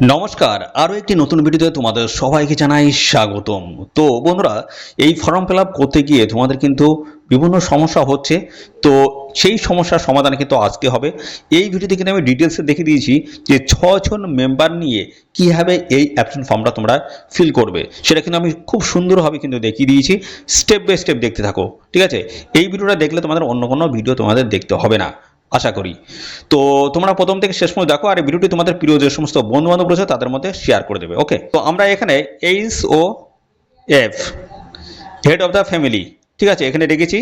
নমস্কার, আরও একটি নতুন ভিডিওতে তোমাদের সবাইকে জানাই স্বাগতম। তো বন্ধুরা, এই ফর্ম ফিল আপ করতে গিয়ে তোমাদের কিন্তু বিভিন্ন সমস্যা হচ্ছে। তো সেই সমস্যার সমাধান কিন্তু আজকে হবে। এই ভিডিওতে কিন্তু আমি ডিটেলসে দেখে দিয়েছি যে 6জন মেম্বার নিয়ে কীভাবে এই অ্যাবসেন্ট ফর্মটা তোমরা ফিল করবে, সেটা কিন্তু আমি খুব সুন্দরভাবে কিন্তু দেখিয়ে দিয়েছি। স্টেপ বাই স্টেপ দেখতে থাকো, ঠিক আছে? এই ভিডিওটা দেখলে তোমাদের অন্য কোনো ভিডিও তোমাদের দেখতে হবে না আশা করি। তো তোমরা প্রথম থেকে শেষ পর্যন্ত দেখো, আর এই ভিডিওটি তোমাদের প্রিয় যে সমস্ত বন্ধু বান্ধব রয়েছে তাদের মধ্যে শেয়ার করে দেবে। ওকে, তো আমরা এখানে H O F, head of the family, ঠিক আছে, এখানে রেখেছি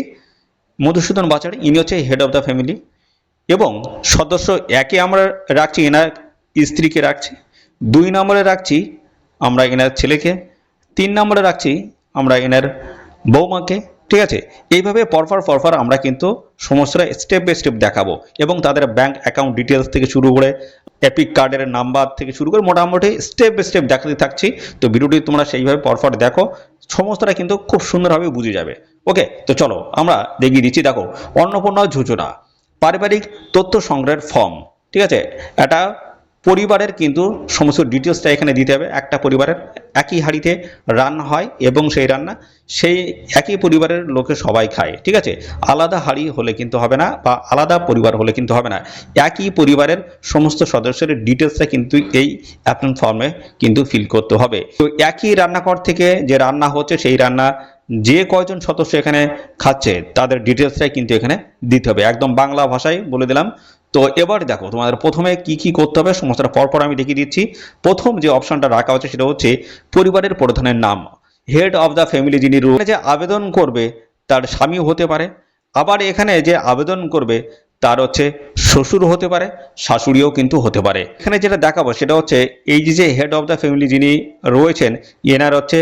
মধুসূদন বাছাড়, ইনি হচ্ছে হেড অফ দ্য ফ্যামিলি। এবং সদস্য একে আমরা রাখছি এনার স্ত্রীকে রাখছি, 2 নম্বরে রাখছি আমরা এনার ছেলেকে, 3 নম্বরে রাখছি আমরা এনার বৌমাকে, ঠিক আছে? এইভাবে পরপর আমরা কিন্তু সমস্যাটা স্টেপ বাই স্টেপ দেখাবো এবং তাদের ব্যাংক অ্যাকাউন্ট ডিটেলস থেকে শুরু করে এপিক কার্ডের নাম্বার থেকে শুরু করে মোটামুটি স্টেপ বাই স্টেপ দেখাতে থাকছি। তো ভিডিওটি তোমরা সেইভাবে পরপর দেখো, সমস্তটা কিন্তু খুব সুন্দরভাবে বুঝে যাবে। ওকে, তো চলো আমরা দেখিয়ে দিচ্ছি। দেখো, অন্নপূর্ণা যোজনা পারিবারিক তথ্য সংগ্রহের ফর্ম, ঠিক আছে? এটা পরিবারের কিন্তু সমস্ত ডিটেলসটা এখানে দিতে হবে। একটা পরিবারের একই হাঁড়িতে রান্না হয় এবং সেই রান্না সেই একই পরিবারের লোকে সবাই খায়, ঠিক আছে? আলাদা হাঁড়ি হলে কিন্তু হবে না, বা আলাদা পরিবার হলে কিন্তু হবে না। একই পরিবারের সমস্ত সদস্যের ডিটেলসটা কিন্তু এই অ্যাপ্লিকেশন ফর্মে কিন্তু ফিল করতে হবে। তো একই রান্নাঘর থেকে যে রান্না হচ্ছে সেই রান্না যে কয়জন সদস্য এখানে খাচ্ছে তাদের ডিটেলসটাই কিন্তু এখানে দিতে হবে, একদম বাংলা ভাষায় বলে দিলাম। তো এবার দেখো, তোমাদের প্রথমে কি কি করতে হবে সমস্তটা পরপর আমি দেখিয়ে দিচ্ছি। প্রথম যে অপশনটা রাখা হচ্ছে সেটা হচ্ছে পরিবারের প্রধানের নাম। হেড অফ দ্য ফ্যামিলি যিনি যে আবেদন করবে তার স্বামী হতে পারে, আবার এখানে যে আবেদন করবে তার হচ্ছে শ্বশুর হতে পারে, শাশুড়িও কিন্তু হতে পারে। এখানে যেটা দেখাবো সেটা হচ্ছে এই যে হেড অফ দ্য ফ্যামিলি যিনি রয়েছেন এনার হচ্ছে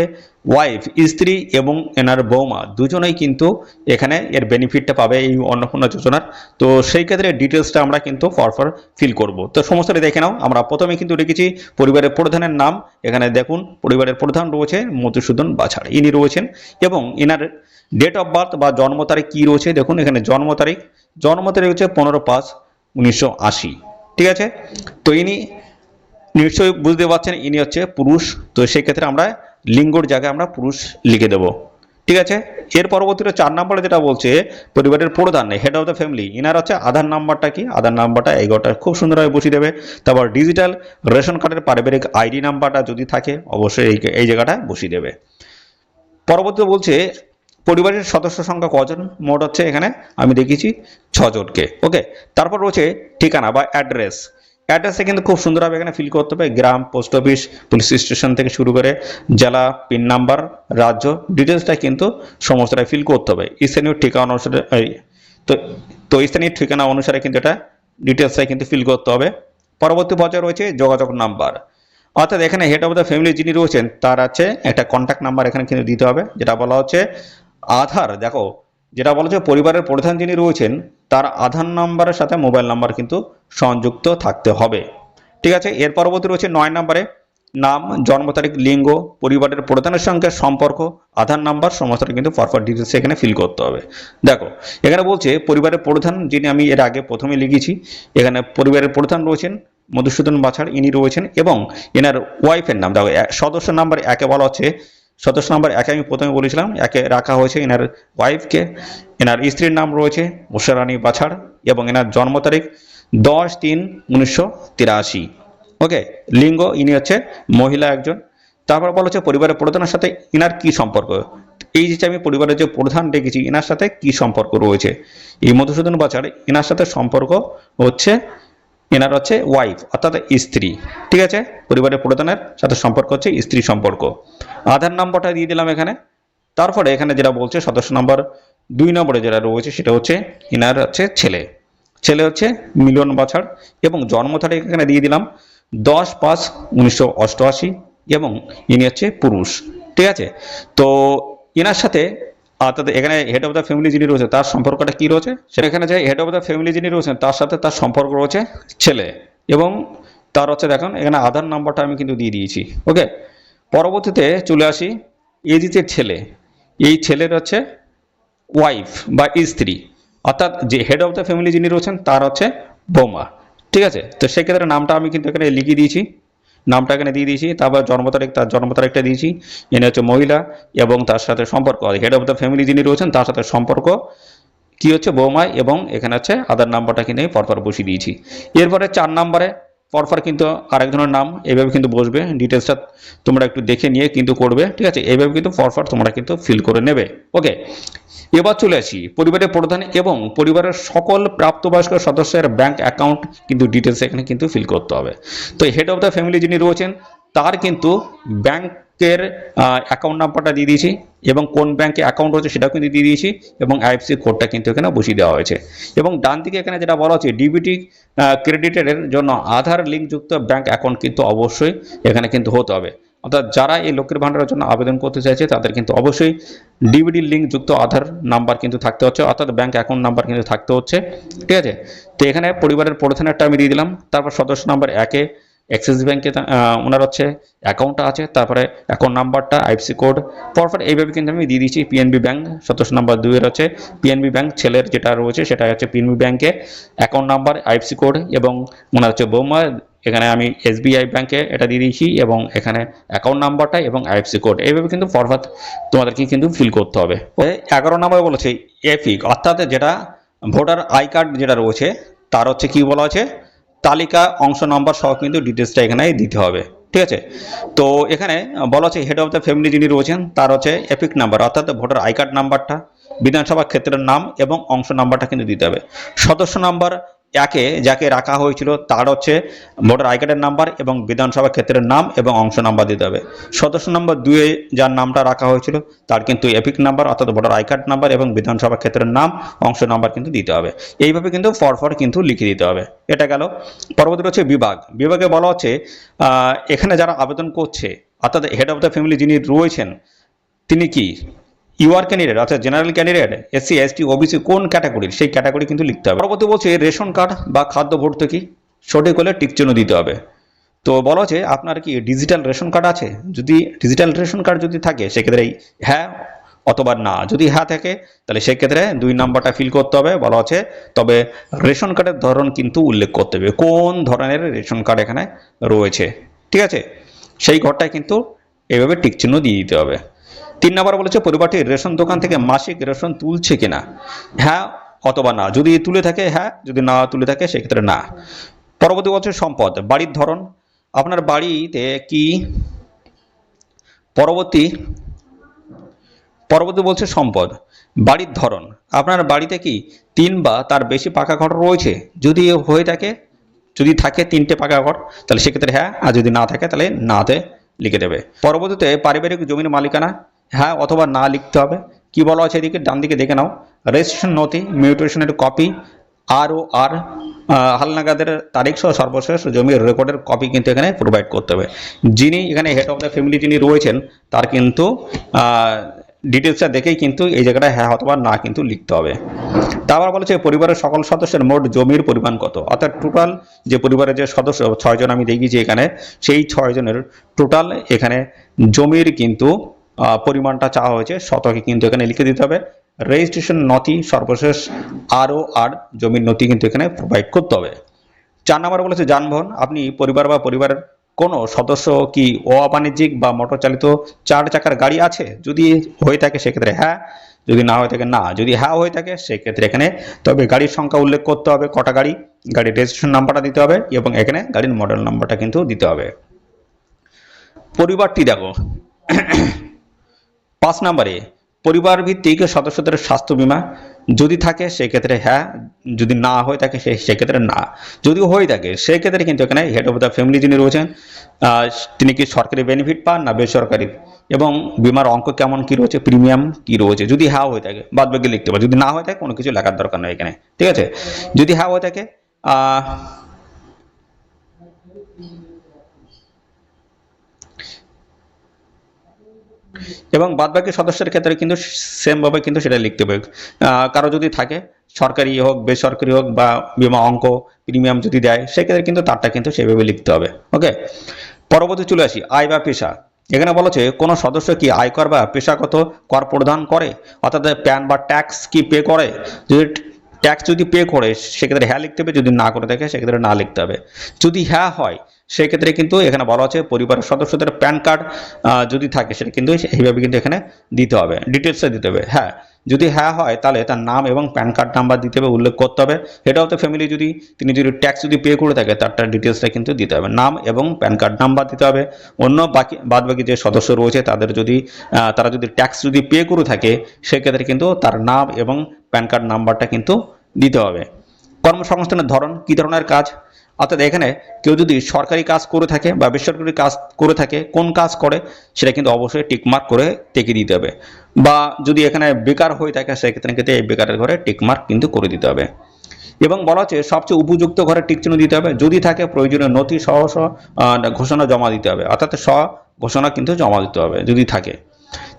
ওয়াইফ, স্ত্রী এবং এনার বৌমা দুজনেই কিন্তু এখানে এর বেনিফিটটা পাবে এই অন্নপূর্ণা যোজনার। তো সেই ক্ষেত্রে ডিটেলসটা আমরা কিন্তু পরপর ফিল করব। তো সমস্তটা দেখে নাও। আমরা প্রথমে কিন্তু রেখেছি পরিবারের প্রধানের নাম। এখানে দেখুন পরিবারের প্রধান রয়েছে মধুসূদন বাছাড়, ইনি রয়েছেন। এবং এনার ডেট অফ বার্থ বা জন্ম তারিখ কী রয়েছে দেখুন, এখানে জন্ম তারিখ হচ্ছে 15/5/1980, ঠিক আছে? তো ইনি নিশ্চয়ই বুঝতে পারছেন ইনি হচ্ছে পুরুষ। তো সেই ক্ষেত্রে আমরা লিঙ্গর জায়গায় আমরা পুরুষ লিখে দেব, ঠিক আছে? এর পরবর্তীতে 4 নম্বরে যেটা বলছে পরিবারের প্রধান head of the family, inner হচ্ছে আধার নাম্বারটা কি, আধার নাম্বারটা এগারোটা খুব সুন্দরভাবে বসিয়ে দেবে। তারপর ডিজিটাল রেশন কার্ডের পারিবারিক আইডি নাম্বারটা যদি থাকে অবশ্যই এই জায়গাটা বসিয়ে দেবে। পরবর্তীতে বলছে পরিবারের সদস্য সংখ্যা কজন, মোট হচ্ছে এখানে আমি দেখিয়েছি 6 জনকে। ওকে, তারপর রয়েছে ঠিকানা বা অ্যাড্রেস। অ্যাড্রেসে কিন্তু খুব সুন্দরভাবে এখানে ফিল করতে হবে, গ্রাম, পোস্ট অফিস, পুলিশ স্টেশন থেকে শুরু করে জেলা, পিন নাম্বার, রাজ্য ডিটেলসটা কিন্তু সমস্তটাই ফিল করতে হবে। স্থানীয় ঠিকানা অনুসারে তো তো স্থানীয় ঠিকানা অনুসারে কিন্তু এটা ডিটেলসটাই কিন্তু ফিল করতে হবে। পরবর্তী পর্যায়ে রয়েছে যোগাযোগ নাম্বার, অর্থাৎ এখানে হেড অফ দ্য ফ্যামিলি যিনি রয়েছেন তার আছে একটা কন্ট্যাক্ট নাম্বার এখানে কিন্তু দিতে হবে, যেটা বলা হচ্ছে আধার। দেখো, যেটা বলা হচ্ছে পরিবারের প্রধান যিনি রয়েছেন তার আধার নাম্বারের সাথে মোবাইল নাম্বার কিন্তু সংযুক্ত থাকতে হবে, ঠিক আছে? এর পরবর্তী রয়েছে 9 নম্বরে নাম, জন্ম তারিখ, লিঙ্গ, পরিবারের প্রধানের সঙ্গে সম্পর্ক, আধার নাম্বার সমস্তটা কিন্তু পরপর ডিটেলস এখানে ফিল করতে হবে। দেখো, এখানে বলছে পরিবারের প্রধান যিনি, আমি এর আগে প্রথমে লিখেছি, এখানে পরিবারের প্রধান রয়েছেন মধুসূদন বাছাড়, ইনি রয়েছেন। এবং এনার ওয়াইফের নাম দেখো, সদস্য নাম্বার 1-এ বলা হচ্ছে, সদস্য নাম্বার 1-এ আমি প্রথমে বলেছিলাম 1-এ রাখা হয়েছে এনার ওয়াইফকে। এনার স্ত্রীর নাম রয়েছে উষারানী বাছাড় এবং এনার জন্ম তারিখ 10-3-1983। ওকে, লিঙ্গ ইনি হচ্ছে মহিলা একজন। তারপর বলা হচ্ছে পরিবারের প্রধানের সাথে ইনার কি সম্পর্ক, এই যে আমি পরিবারের যে প্রধান ডেকেছি ইনার সাথে কি সম্পর্ক রয়েছে, এই মধুসূদন বাছাড় ইনার সাথে সম্পর্ক হচ্ছে এনার হচ্ছে ওয়াইফ অর্থাৎ স্ত্রী, ঠিক আছে? পরিবারের প্রধানের সাথে সম্পর্ক হচ্ছে স্ত্রী সম্পর্ক। আধার নাম্বারটা দিয়ে দিলাম এখানে। তারপরে এখানে যেটা বলছে সদস্য নাম্বার 2 নম্বরে যেটা রয়েছে সেটা হচ্ছে এনার হচ্ছে ছেলে হচ্ছে মিলন বাছাড় এবং জন্ম তারিখ এখানে দিয়ে দিলাম 10-5-1988 এবং ইনি হচ্ছে পুরুষ, ঠিক আছে? তো এনার সাথে অর্থাৎ এখানে হেড অফ দ্য ফ্যামিলি যিনি রয়েছে তার সম্পর্কটা কি রয়েছে সেটা এখানে যে হেড অফ দ্য ফ্যামিলি যিনি রয়েছেন তার সাথে তার সম্পর্ক রয়েছে ছেলে এবং তার হচ্ছে দেখুন এখানে আধার নাম্বারটা আমি কিন্তু দিয়ে দিয়েছি। ওকে, পরবর্তীতে চলে আসি এই যে ছেলে, এই ছেলের হচ্ছে ওয়াইফ বা স্ত্রী অর্থাৎ যে হেড অফ দ্য ফ্যামিলি যিনি রয়েছেন তার হচ্ছে বৌমা, ঠিক আছে? তো সেক্ষেত্রে নামটা আমি কিন্তু এখানে লিখিয়ে দিয়েছি। নামটা এখানে দিয়ে দিয়েছি, তারপর জন্ম তারিখ, তার জন্ম তারিখটা দিয়েছি। এনে হচ্ছে মহিলা এবং তার সাথে সম্পর্ক হেড অফ দ্য ফ্যামিলি যিনি রয়েছেন তার সাথে সম্পর্ক কি হচ্ছে বৌমা, এবং এখানে হচ্ছে আধার নাম্বারটা কিন্তু পরপর বসিয়ে দিয়েছি। এরপরে 4 নম্বরে পরপর কিন্তু আরেকজনের নাম এইভাবে কিন্তু বসবে। ডিটেলসটা তোমরা একটু দেখে নিয়ে কিন্তু করবে, ঠিক আছে? এইভাবে কিন্তু পরপর তোমরা কিন্তু ফিল করে নেবে। ওকে, এবার চলে আসি পরিবারের প্রধান এবং পরিবারের সকল প্রাপ্তবয়স্ক সদস্যের ব্যাংক অ্যাকাউন্ট কিন্তু ডিটেলস এখানে কিন্তু ফিল করতে হবে। তো হেড অফ দ্য ফ্যামিলি যিনি রয়েছেন তার কিন্তু ব্যাংকের অ্যাকাউন্ট নাম্বারটা দিয়ে দিয়েছি এবং কোন ব্যাংকে অ্যাকাউন্ট রয়েছে সেটাও কিন্তু দিয়ে দিয়েছি এবং আইএফসি কোডটা কিন্তু এখানে বসিয়ে দেওয়া হয়েছে। এবং ডান দিকে এখানে যেটা বলা হচ্ছে ডিবিটি ক্রেডিটের জন্য আধার লিঙ্কযুক্ত ব্যাংক অ্যাকাউন্ট কিন্তু অবশ্যই এখানে কিন্তু হতে হবে। অর্থাৎ যারা এই লক্ষ্মীর ভাণ্ডারের জন্য আবেদন করতে চাইছে তাদের কিন্তু অবশ্যই ডিবিডি লিঙ্ক যুক্ত আধার নাম্বার কিন্তু থাকতে হচ্ছে, অর্থাৎ ব্যাংক অ্যাকাউন্ট নাম্বার কিন্তু থাকতে হচ্ছে, ঠিক আছে? তো এখানে পরিবারের প্রধানেরটা আমি দিয়ে দিলাম। তারপর সদস্য নাম্বার 1-এ অ্যাক্সিস ব্যাংকে ওনার হচ্ছে অ্যাকাউন্টটা আছে, তারপরে অ্যাকাউন্ট নাম্বারটা, আইএফসি কোড পরপর এইভাবে কিন্তু আমি দিয়ে দিচ্ছি। পিএনবি ব্যাংক সদস্য নাম্বার 2-এর হচ্ছে পিএনবি ব্যাংক, ছেলের যেটা রয়েছে সেটা হচ্ছে পিএনবি ব্যাংকে অ্যাকাউন্ট নাম্বার, আইএফসি কোড এবং ওনার হচ্ছে বৌমা এখানে আমি এসবিআই ব্যাংকে এটা দিয়ে দিয়েছি এবং এখানে অ্যাকাউন্ট নাম্বারটা এবং আইএফসি কোড এইভাবে কিন্তু পরপর তোমাদেরকে কিন্তু ফিল করতে হবে। 11 নম্বরে বলেছে এপিক, অর্থাৎ যেটা ভোটার আই কার্ড যেটা রয়েছে তার হচ্ছে কি বলা আছে তালিকা অংশ নাম্বার সহ কিন্তু ডিটেলসটা এখানে দিতে হবে, ঠিক আছে? তো এখানে বলা আছে হেড অফ দ্য ফ্যামিলি যিনি রয়েছেন তার হচ্ছে এপিক নাম্বার, অর্থাৎ ভোটার আই কার্ড নাম্বারটা, বিধানসভা ক্ষেত্রের নাম এবং অংশ নাম্বারটা কিন্তু দিতে হবে। সদস্য নাম্বার 1-এ যাকে রাখা হয়েছিল তার হচ্ছে ভোটার আই কার্ডের নাম্বার এবং বিধানসভা ক্ষেত্রের নাম এবং অংশ নাম্বার দিতে হবে। সদস্য নম্বর 2-এ যার নামটা রাখা হয়েছিল তার কিন্তু এপিক নাম্বার, অর্থাৎ ভোটার আই কার্ড নাম্বার এবং বিধানসভা ক্ষেত্রের নাম, অংশ নাম্বার কিন্তু দিতে হবে। এইভাবে কিন্তু পরপর কিন্তু লিখে দিতে হবে। এটা গেল। পরবর্তী হচ্ছে বিভাগ। বিভাগে বলা হচ্ছে এখানে যারা আবেদন করছে অর্থাৎ হেড অফ দ্য ফ্যামিলি যিনি রয়েছেন তিনি কি ইউআর ক্যান্ডিডেট, অর্থাৎ general candidate, SC ST OBC কোন ক্যাটাগরির সেই ক্যাটাগরি কিন্তু লিখতে হবে। পরবর্তী বলছে রেশন কার্ড বা খাদ্য ভর্তুকি, সঠিক হলে টিক চিহ্ন দিতে হবে। তো বলা হচ্ছে আপনার কি ডিজিটাল রেশন কার্ড আছে? যদি ডিজিটাল রেশন কার্ড যদি থাকে সেক্ষেত্রে হ্যাঁ অথবা না, যদি হ্যাঁ থাকে তাহলে সেক্ষেত্রে 2 নাম্বারটা ফিল করতে হবে। বলা হচ্ছে তবে রেশন কার্ডের ধরন কিন্তু উল্লেখ করতে হবে, কোন ধরনের রেশন কার্ড এখানে রয়েছে, ঠিক আছে? সেই ঘরটায় কিন্তু এইভাবে টিক চিহ্ন দিয়ে দিতে হবে। 3 নম্বর বলেছে পরিবারটি রেশন দোকান থেকে মাসিক রেশন তুলছে কিনা, হ্যাঁ অথবা না, যদি তুলে থাকে হ্যাঁ, যদি না তুলে থাকে সেক্ষেত্রে না। পরবর্তী বলছে সম্পদ, বাড়ির ধরন, আপনার বাড়িতে কি পরবর্তী বলছে সম্পদ, বাড়ির ধরন, আপনার বাড়িতে কি 3 বা তার বেশি পাকা ঘর রয়েছে? যদি হয়ে থাকে, যদি থাকে 3টে পাকা ঘর তাহলে সেক্ষেত্রে হ্যাঁ, আর যদি না থাকে তাহলে নাতে লিখে দেবে। পরবর্তীতে পারিবারিক জমির মালিকানা হ্যাঁ অথবা না লিখতে হবে। কি বলা আছে এদিকে ডান দিকে দেখে নাও। রেজিস্ট্রেশন নথি, মিউটেশনের কপি, আর হালনাগাদের তারিখ সহ সর্বশেষ জমির রেকর্ডের কপি কিন্তু এখানে প্রোভাইড করতে হবে। যিনি এখানে হেড অফ দ্য ফ্যামিলি যিনি রয়েছেন তার কিন্তু ডিটেলসটা দেখেই কিন্তু এই জায়গাটা হ্যাঁ অথবা না কিন্তু লিখতে হবে। তারপর বলেছে পরিবারের সকল সদস্যের মোট জমির পরিমাণ কত, অর্থাৎ টোটাল যে পরিবারের যে সদস্য 6 জন আমি দেখিয়েছি এখানে, সেই 6 জনের টোটাল এখানে জমির কিন্তু পরিমাণটা চাওয়া হয়েছে, শতকে কিন্তু এখানে লিখে দিতে হবে। রেজিস্ট্রেশন নথি সর্বশেষ আর জমির নথি কিন্তু এখানে প্রোভাইড করতে হবে। 4 নম্বর বলেছে যানবাহন, আপনি পরিবার বা পরিবারের কোনো সদস্য কি অবাণিজ্যিক বা মোটর চালিত 4 চাকার গাড়ি আছে? যদি হয়ে থাকে সেক্ষেত্রে হ্যাঁ, যদি না হয়ে থাকে না। যদি হ্যাঁ হয়ে থাকে সেক্ষেত্রে এখানে তবে গাড়ির সংখ্যা উল্লেখ করতে হবে, কটা গাড়ি, গাড়ির রেজিস্ট্রেশন নাম্বারটা দিতে হবে এবং এখানে গাড়ির মডেল নাম্বারটা কিন্তু দিতে হবে। পরিবারটি দেখো 5 নম্বরে পরিবার ভিত্তিক সদস্যদের স্বাস্থ্য বীমা যদি থাকে সেক্ষেত্রে হ্যাঁ, যদি না হয়ে থাকে সেক্ষেত্রে না। যদি হয়ে থাকে সেক্ষেত্রে কিন্তু এখানে হেড অফ দ্য ফ্যামিলি যিনি রয়েছেন তিনি কি সরকারি বেনিফিট পান না বেসরকারি, এবং বিমার অঙ্ক কেমন কি রয়েছে, প্রিমিয়াম কি রয়েছে, যদি হ্যাঁ হয়ে থাকে বাদ বাকি লিখতে পারে, যদি না হয়ে থাকে কোনো কিছু লেখার দরকার নেই এখানে, ঠিক আছে? যদি হ্যাঁ হয়ে থাকে এবং বাদবাকি সদস্যের ক্ষেত্রে কিন্তু সেমভাবে কিন্তু সেটা লিখতে হবে। কারো যদি থাকে সরকারি হোক বেসরকারি হোক বা বিমা অঙ্ক প্রিমিয়াম যদি দেয় সেক্ষেত্রে কিন্তু তারটা কিন্তু সেভাবে লিখতে হবে। ওকে, পরবর্তী চলে আসি আয় বা পেশা। এখানে বলেছে কোনো সদস্য কি আয়কর বা পেশাগত কর প্রদান করে, অর্থাৎ প্যান বা ট্যাক্স কি পে করে? যদি ট্যাক্স যদি পে করে সেক্ষেত্রে হ্যাঁ লিখতে হবে, যদি না করে থাকে সেক্ষেত্রে না লিখতে হবে। যদি হ্যাঁ হয় সেই ক্ষেত্রে কিন্তু এখানে বলা আছে পরিবারের সদস্যদের প্যান কার্ড যদি থাকে সেটা কিন্তু এইভাবে কিন্তু এখানে দিতে হবে, ডিটেলসে দিতে হবে। হ্যাঁ, যদি হ্যাঁ হয় তাহলে তার নাম এবং প্যান কার্ড নাম্বার দিতে হবে, উল্লেখ করতে হবে। এটা হচ্ছে ফ্যামিলি যদি তিনি যদি ট্যাক্স যদি পে করে থাকে তার ডিটেলসটা কিন্তু দিতে হবে, নাম এবং প্যান কার্ড নাম্বার দিতে হবে। অন্য বাকি যে সদস্য রয়েছে তাদের যদি তারা যদি ট্যাক্স যদি পে করে থাকে সেক্ষেত্রে কিন্তু তার নাম এবং প্যান কার্ড নাম্বারটা কিন্তু দিতে হবে। কর্মসংস্থানের ধরন, কী ধরনের কাজ, অর্থাৎ এখানে কেউ যদি সরকারি কাজ করে থাকে বা বেসরকারি কাজ করে থাকে, কোন কাজ করে সেটা কিন্তু অবশ্যই টিকমার্ক করে টেকে দিতে হবে। বা যদি এখানে বেকার হয়ে থাকে সেক্ষেত্রে কিন্তু এই বেকারের ঘরে টিকমার্ক কিন্তু করে দিতে হবে। এবং বলা হচ্ছে সবচেয়ে উপযুক্ত ঘরে টিক চিহ্ন দিতে হবে, যদি থাকে প্রয়োজনীয় নথি সহ ঘোষণা জমা দিতে হবে, অর্থাৎ ঘোষণা কিন্তু জমা দিতে হবে যদি থাকে।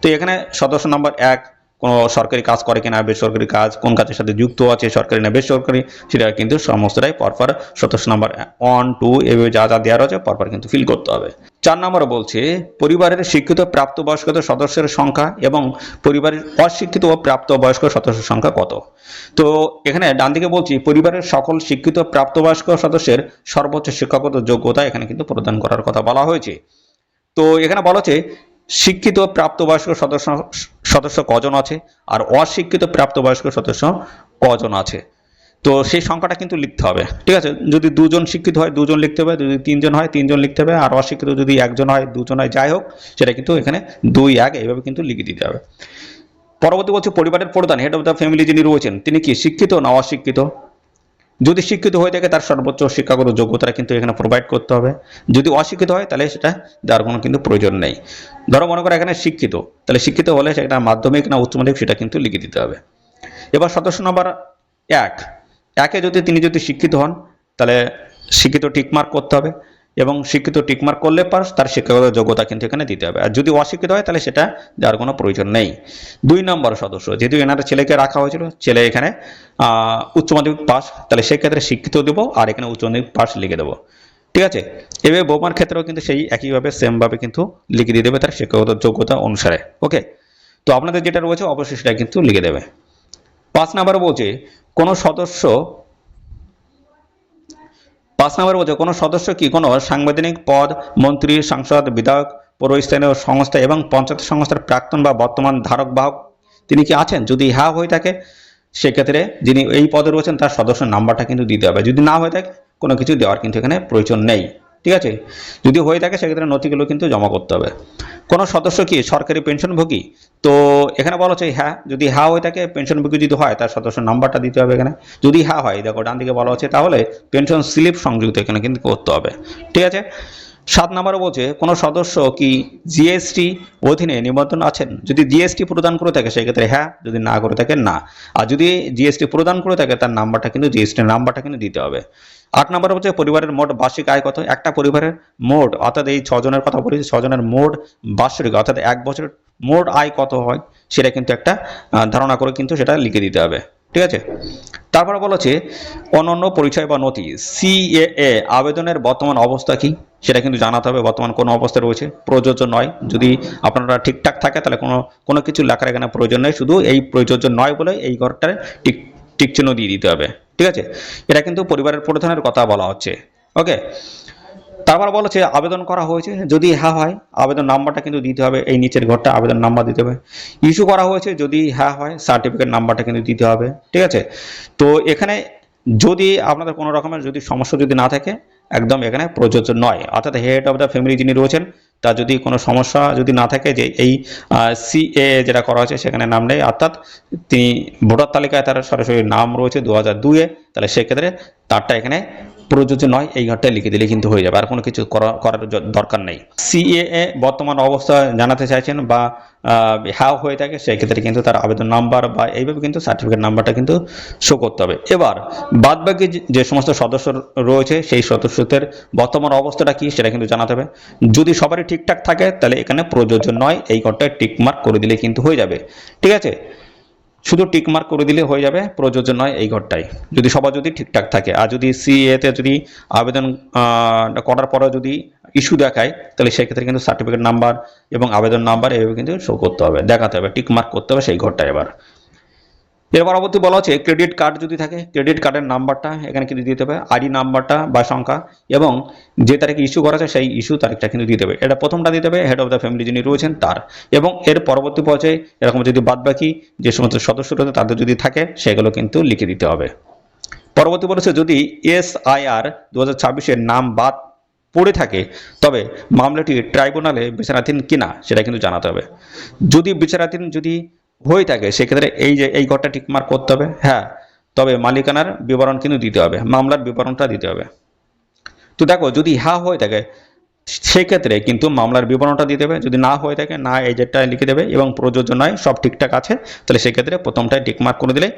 তো এখানে সদস্য নাম্বার 1 কোনো সরকারি কাজ করে কিনা, বেসরকারি কাজ, কোন কাজের সাথে যুক্ত আছে, সরকারি না বেসরকারি, সেটা কিন্তু সমস্তটাই পরপর সদস্য নাম্বার 1, 2 এভাবে যা যা দেওয়া রয়েছে পরপর কিন্তু ফিল করতে হবে। 4 নম্বরে বলছে পরিবারের শিক্ষিত প্রাপ্তবয়স্ক সদস্যের সংখ্যা এবং পরিবারের অশিক্ষিত ও প্রাপ্তবয়স্ক সদস্যের সংখ্যা কত। তো এখানে ডান দিকে বলছি পরিবারের সকল শিক্ষিত প্রাপ্তবয়স্ক সদস্যের সর্বোচ্চ শিক্ষাগত যোগ্যতা এখানে কিন্তু প্রদান করার কথা বলা হয়েছে। তো এখানে বলা হচ্ছে শিক্ষিত প্রাপ্তবয়স্ক সদস্য কজন আছে আর অশিক্ষিত প্রাপ্তবয়স্ক সদস্য কজন আছে, তো সেই সংখ্যাটা কিন্তু লিখতে হবে। ঠিক আছে, যদি 2 জন শিক্ষিত হয় 2 জন লিখতে হবে, যদি 3 জন হয় 3 জন লিখতে হবে, আর অশিক্ষিত যদি 1 জন হয় 2 জন হয়, যাই হোক সেটা কিন্তু এখানে 2 1 এইভাবে কিন্তু লিখে দিতে হবে। পরবর্তী বলছে পরিবারের প্রধান, হেড অফ দ্য ফ্যামিলি যিনি রয়েছেন তিনি কি শিক্ষিত না অশিক্ষিত। যদি শিক্ষিত হয়ে থাকে তার সর্বোচ্চ শিক্ষাগত যোগ্যতা কিন্তু এখানে প্রোভাইড করতে হবে। যদি অশিক্ষিত হয় তাহলে সেটা দেওয়ার কোনো কিন্তু প্রয়োজন নেই। ধরো মনে করো এখানে শিক্ষিত, তাহলে শিক্ষিত হলে সেটা মাধ্যমিক না উচ্চ মাধ্যমিক সেটা কিন্তু লিখে দিতে হবে। এবার সদস্য নম্বর 1 যদি তিনি যদি শিক্ষিত হন তাহলে শিক্ষিত টিকমার্ক করতে হবে, এবং শিক্ষিত টিকমার্ক করলে পার তার শিক্ষাগত যোগ্যতা কিন্তু এখানে দিতে হবে। আর যদি অশিক্ষিত হয় তাহলে সেটা দেওয়ার কোনো প্রয়োজন নেই। 2 নম্বর সদস্য, যেহেতু এনার ছেলেকে রাখা হয়েছিল, ছেলে এখানে উচ্চ মাধ্যমিক পাস, তাহলে সেক্ষেত্রে শিক্ষিত দেবো আর এখানে উচ্চ মাধ্যমিক পাস লিখে দেবো। ঠিক আছে, এভাবে বৌমার ক্ষেত্রেও কিন্তু সেই একইভাবে সেমভাবে কিন্তু লিখে দিয়ে দেবে তার শিক্ষাগত যোগ্যতা অনুসারে। ওকে, তো আপনাদের যেটা রয়েছে অবশ্যই সেটা কিন্তু লিখে দেবে। 5 নম্বরে বলছে কোনো সদস্য কোনো সদস্য কি কোনো সাংবিধানিক পদ, মন্ত্রী, সাংসদ, বিধায়ক, পৌরস্থানীয় সংস্থা এবং পঞ্চায়েত সংস্থার প্রাক্তন বা বর্তমান ধারক বাহক তিনি কি আছেন। যদি হ্যাঁ হয়ে থাকে সেক্ষেত্রে যিনি এই পদে রয়েছেন তার সদস্য নাম্বারটা কিন্তু দিতে হবে। যদি না হয়ে থাকে কোনো কিছু দেওয়ার কিন্তু এখানে প্রয়োজন নেই। ঠিক আছে, যদি হয়ে থাকে সেক্ষেত্রে নথিগুলো কিন্তু জমা করতে হবে। কোনো সদস্য কি সরকারি পেনশনভোগী, তো এখানে বলা হচ্ছে হ্যাঁ, যদি হ্যাঁ হয়ে থাকে পেনশনভোগী যদি হয় তার সদস্য নাম্বারটা দিতে হবে এখানে। যদি হ্যাঁ হয়, দেখো ডান দিকে বলা হচ্ছে, তাহলে পেনশন স্লিপ সংযুক্ত এখানে কিন্তু করতে হবে। ঠিক আছে, 7 নম্বরে বলছে কোনো সদস্য কি জিএসটি অধীনে নিবন্ধন আছেন। যদি জিএসটি প্রদান করে থাকে সেক্ষেত্রে হ্যাঁ, যদি না করে থাকে না। আর যদি জিএসটি প্রদান করে থাকে তার নাম্বারটা কিন্তু জিএসটি নাম্বারটা কিন্তু দিতে হবে। 8 নম্বরে বলছে পরিবারের মোট বার্ষিক আয় কত। একটা পরিবারের মোট, অর্থাৎ এই 6 জনের কথা বলেছি, 6 জনের মোট বার্ষিক অর্থাৎ 1 বছরের মোট আয় কত হয় সেটা কিন্তু একটা ধারণা করে কিন্তু সেটা লিখে দিতে হবে। ঠিক আছে, তারপরে বলেছে অনন্য পরিচয় বা নথি, সিএএ আবেদনের বর্তমান অবস্থা কি সেটা কিন্তু জানাতে হবে। বর্তমান কোন অবস্থা রয়েছে, প্রযোজ্য নয়। যদি আপনারা ঠিকঠাক থাকে তাহলে কোনো কিছু লেখার এখানে প্রয়োজন নেই, শুধু এই প্রযোজ্য নয় বলে এই ঘরটায় টিক চিহ্ন দিয়ে দিতে হবে। ঠিক আছে, এটা কিন্তু পরিবারের প্রধানের কথা বলা হচ্ছে। ওকে, তারপর বলেছে আবেদন করা হয়েছে, যদি হ্যাঁ হয় আবেদন নাম্বারটা কিন্তু দিতে হবে, এই নিচের ঘরটা আবেদন নাম্বার দিতে হবে। ইস্যু করা হয়েছে, যদি হ্যাঁ হয় সার্টিফিকেট নাম্বারটা কিন্তু দিতে হবে। ঠিক আছে, তো এখানে যদি আপনাদের কোনো রকমের যদি সমস্যা যদি না থাকে একদম এখানে প্রযোজ্য নয়, অর্থাৎ হেড অফ দ্য ফ্যামিলি যিনি রয়েছেন তার যদি কোনো সমস্যা যদি না থাকে যে এই সিএ যেটা করা হয়েছে সেখানে নাম নেই, অর্থাৎ তিনি ভোটার তালিকায় তার সরাসরি নাম রয়েছে 2002-এ, তাহলে সেক্ষেত্রে তারটা এখানে প্রযোজ্য নয়, এই ঘরটায় লিখে দিলে কিন্তু হয়ে যাবে, আর কোনো কিছু করার দরকার নেই। সিএএ বর্তমান অবস্থা জানাতে চাইছেন বা হ্যাঁ হয়ে থাকে সেক্ষেত্রে কিন্তু তার আবেদন নাম্বার বা এইভাবে কিন্তু সার্টিফিকেট নাম্বারটা কিন্তু শো করতে হবে। এবার বাদবাকি যে সমস্ত সদস্য রয়েছে সেই সদস্যদের বর্তমান অবস্থাটা কি সেটা কিন্তু জানাতে হবে। যদি সবারই ঠিকঠাক থাকে তাহলে এখানে প্রযোজ্য নয়, এই ঘরটায় টিকমার্ক করে দিলে কিন্তু হয়ে যাবে। ঠিক আছে, শুধু টিকমার্ক করে দিলে হয়ে যাবে, প্রযোজ্য নয় এই ঘরটায় যদি সবার যদি ঠিকঠাক থাকে। আর যদি সিএতে যদি আবেদন করার পরে যদি ইস্যু দেখায় তাহলে সেক্ষেত্রে কিন্তু সার্টিফিকেট নাম্বার এবং আবেদন নাম্বার এইভাবে কিন্তু শো করতে হবে, দেখাতে হবে, টিকমার্ক করতে হবে সেই ঘরটা। এবার এর পরবর্তী বলা হচ্ছে ক্রেডিট কার্ড যদি থাকে ক্রেডিট কার্ডের নাম্বারটা এখানে কিন্তু দিতে হবে, আইডি নাম্বারটা বা সংখ্যা, এবং যে তারিখে ইস্যু করা আছে সেই ইস্যু তারিখটা কিন্তু দিতে হবে। এটা প্রথমটা দিতে হবে হেড অফ দ্য ফ্যামিলি যিনি রয়েছেন তার, এবং এর পরবর্তী পর্যায়ে এরকম যদি বাদবাকি যে সমস্ত সদস্য রয়েছে তাদের যদি থাকে সেগুলো কিন্তু লিখে দিতে হবে। পরবর্তী বলেছে যদি SIR 2026-এর নাম বাদ পড়ে থাকে তবে মামলাটি ট্রাইব্যুনালে বিচারাধীন কিনা সেটা কিন্তু জানাতে হবে। যদি বিচারাধীন যদি হয়ে থাকে সেক্ষেত্রে এই ঘরটা টিকমার্ক করতে হবে হ্যাঁ, তবে মালিকানার বিবরণ কিন্তু দিতে হবে, মামলার বিবরণটা দিতে হবে। তো দেখো যদি হ্যাঁ হয়ে থাকে সেক্ষেত্রে কিন্তু মামলার বিবরণটা দিতে হবে, যদি না হয়ে থাকে না এই যেটা লিখে দেবে এবং প্রযোজ্য নয় সব ঠিকঠাক আছে তাহলে সেক্ষেত্রে প্রথমটায় টিকমার্ক করে দিলে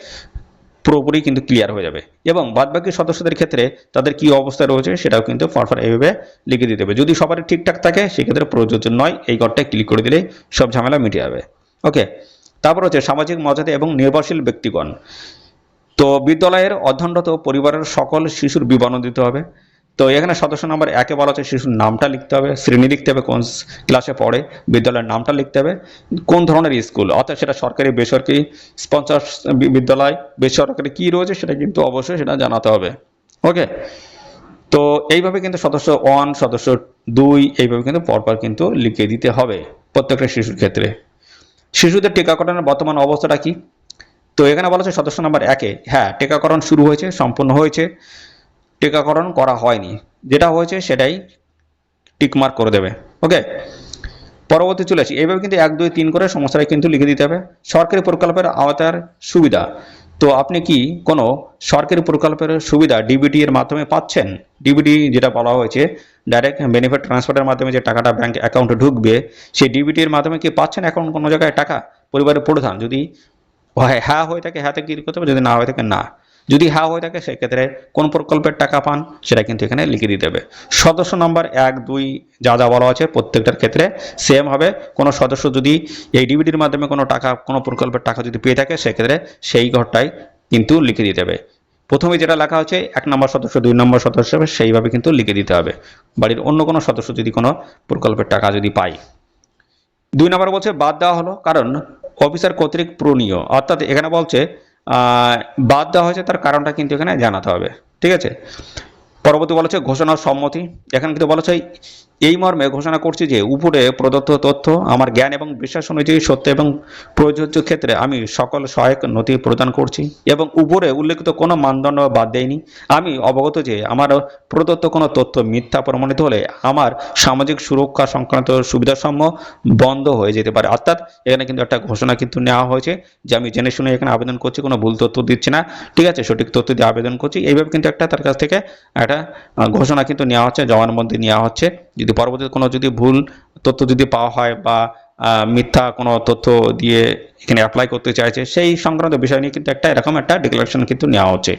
পুরোপুরি কিন্তু ক্লিয়ার হয়ে যাবে। এবং বাদবাকি সদস্যদের ক্ষেত্রে তাদের কি অবস্থা রয়েছে সেটাও কিন্তু ফরফর এইভাবে লিখে দিতে হবে। যদি সবারই ঠিকঠাক থাকে সেক্ষেত্রে প্রযোজ্য নয় এই ঘরটায় ক্লিক করে দিলেই সব ঝামেলা মিটে যাবে। ওকে, তারপর হচ্ছে সামাজিক মর্যাদা এবং নির্ভরশীল ব্যক্তিগণ। তো বিদ্যালয়ের অধ্যয়নরত পরিবারের সকল শিশুর বিবরণ দিতে হবে। তো এখানে সদস্য নাম্বার 1-এ বলা হচ্ছে শিশুর নামটা লিখতে হবে, শ্রেণী লিখতে হবে, কোন ক্লাসে পড়ে, বিদ্যালয়ের নামটা লিখতে হবে, কোন ধরনের স্কুল অর্থাৎ সেটা সরকারি বেসরকারি স্পন্সর বিদ্যালয় বেসরকারি কি রয়েছে সেটা কিন্তু অবশ্যই সেটা জানাতে হবে। ওকে, তো এইভাবে কিন্তু সদস্য 1 সদস্য 2 এইভাবে কিন্তু পরপর কিন্তু লিখে দিতে হবে প্রত্যেকটা শিশুর ক্ষেত্রে। শিশুদের টিকাকরণের বর্তমান অবস্থাটা কি? তো এখানে বলা হচ্ছে সদস্য নাম্বার 1-এ হ্যাঁ টিকাকরণ শুরু হয়েছে, সম্পূর্ণ হয়েছে, টিকাকরণ করা হয়নি, যেটা হয়েছে সেটাই টিকমার্ক করে দেবে। ওকে, পরবর্তী চলে আসি এইভাবে কিন্তু 1 2 3 করে সমস্যাটা কিন্তু লিখে দিতে হবে। সরকারি প্রকল্পের আওতার সুবিধা, তো আপনি কি কোনো সরকারি প্রকল্পের সুবিধা ডিবিটি এর মাধ্যমে পাচ্ছেন? ডিবিটি যেটা বলা হয়েছে ডাইরেক্ট বেনিফিট ট্রান্সফারের মাধ্যমে যে টাকাটা ব্যাংক অ্যাকাউন্টে ঢুকবে সেই ডিবিটি এর মাধ্যমে কি পাচ্ছেন এখন কোনো জায়গায় টাকা? পরিবারের প্রধান যদি হ্যাঁ হয়ে থাকে হ্যাঁতে ক্লিক করতে হবে, যদি না হয়ে থাকে না। যদি হ্যাঁ হয়ে থাকে সেক্ষেত্রে কোন প্রকল্পের টাকা পান সেটা কিন্তু এখানে লিখে দিতে হবে। সদস্য নাম্বার 1 2 যা যা বলা আছে প্রত্যেকটার ক্ষেত্রে সেম হবে। কোনো সদস্য যদি এই ডিবিটির মাধ্যমে কোনো টাকা কোনো প্রকল্পের টাকা যদি পেয়ে থাকে সেক্ষেত্রে সেই ঘরটাই কিন্তু লিখে দিতে হবে। প্রথমে যেটা লেখা হচ্ছে 1 নম্বর সদস্য 2 নম্বর সদস্য সেইভাবে কিন্তু লিখে দিতে হবে। বাড়ির অন্য কোনো সদস্য যদি কোনো প্রকল্পের টাকা যদি পায়। 2 নম্বর বলছে বাদ দেওয়া হলো কারণ অফিসার কর্তৃক প্রণীয়, অর্থাৎ এখানে বলছে বাদ দেওয়া হয়েছে তার কারণটা কিন্তু এখানে জানাতে হবে। ঠিক আছে, পরবর্তী বলা হচ্ছে ঘোষণার সম্মতি। এখানে কিন্তু বলা হচ্ছে এই মর্মে ঘোষণা করছি যে উপরে প্রদত্ত তথ্য আমার জ্ঞান এবং বিশ্বাস অনুযায়ী সত্য এবং প্রযোজ্য ক্ষেত্রে আমি সকল সহায়ক নথি প্রদান করছি এবং উপরে উল্লেখিত কোনো মানদণ্ড বাদ দেয়নি। আমি অবগত যে আমার প্রদত্ত কোনো তথ্য মিথ্যা প্রমাণিত হলে আমার সামাজিক সুরক্ষা সংক্রান্ত সুবিধাসমূহ বন্ধ হয়ে যেতে পারে। অর্থাৎ এখানে কিন্তু একটা ঘোষণা কিন্তু নেওয়া হয়েছে যে আমি জেনে শুনে এখানে আবেদন করছি, কোনো ভুল তথ্য দিচ্ছি না, ঠিক আছে, সঠিক তথ্য দিয়ে আবেদন করছি। এইভাবে কিন্তু একটা তার কাছ থেকে একটা ঘোষণা কিন্তু নেওয়া হচ্ছে, জবানবন্দি নেওয়া হচ্ছে। যদি পরবর্তীতে কোনো যদি ভুল তথ্য যদি পাওয়া হয় বা মিথ্যা কোনো তথ্য দিয়ে এখানে অ্যাপ্লাই করতে চাইছে সেই সংক্রান্ত বিষয় নিয়ে কিন্তু একটা এরকম একটা ডিক্লারেশন কিন্তু নেওয়া হচ্ছে।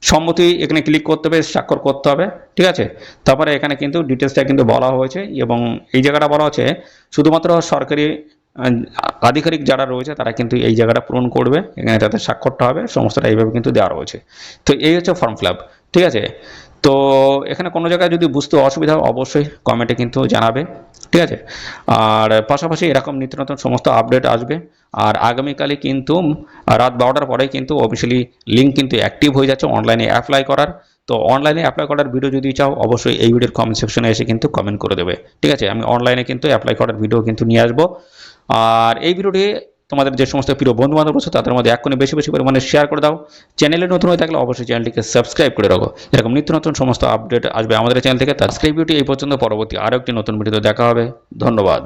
সম্মতি এখানে ক্লিক করতে হবে, স্বাক্ষর করতে হবে, ঠিক আছে। তারপরে এখানে কিন্তু ডিটেলসটা কিন্তু বলা হয়েছে এবং এই জায়গাটা বলা হচ্ছে শুধুমাত্র সরকারি আধিকারিক যারা রয়েছে তারা কিন্তু এই জায়গাটা পূরণ করবে, এখানে তাদের স্বাক্ষরটা হবে, সমস্তটা এইভাবে কিন্তু দেওয়া রয়েছে। তো এই হচ্ছে ফর্ম ফিল আপ, ঠিক আছে। তো এখানে কোনো জায়গায় যদি বুঝতে অসুবিধা হয় অবশ্যই কমেন্টে কিন্তু জানাবে, ঠিক আছে। আর পাশাপাশি এরকম নিত্য নতুন সমস্ত আপডেট আসবে। আর আগামীকালে কিন্তু রাত 12টার পরেই কিন্তু অফিসিয়ালি লিঙ্ক কিন্তু অ্যাক্টিভ হয়ে যাচ্ছে অনলাইনে অ্যাপ্লাই করার। তো অনলাইনে অ্যাপ্লাই করার ভিডিও যদি চাও অবশ্যই এই ভিডিওর কমেন্ট সেকশনে এসে কিন্তু কমেন্ট করে দেবে, ঠিক আছে। আমি অনলাইনে কিন্তু অ্যাপ্লাই করার ভিডিও কিন্তু নিয়ে আসবো। আর এই ভিডিওটি তোমাদের যে সমস্ত প্রিয় বন্ধু বান্ধব আছে তাদের মধ্যে এখনই বেশি বেশি পরিমাণে শেয়ার করে দাও। চ্যানেলে নতুন হয়ে থাকলে অবশ্যই চ্যানেলটিকে সাবস্ক্রাইব করে রাখো, এরকম নিত্য নতুন সমস্ত আপডেট আসবে আমাদের চ্যানেল থেকে। তার ভিডিওটি এই পর্যন্ত, পরবর্তী আরও একটি নতুন ভিডিওতে দেখা হবে। ধন্যবাদ।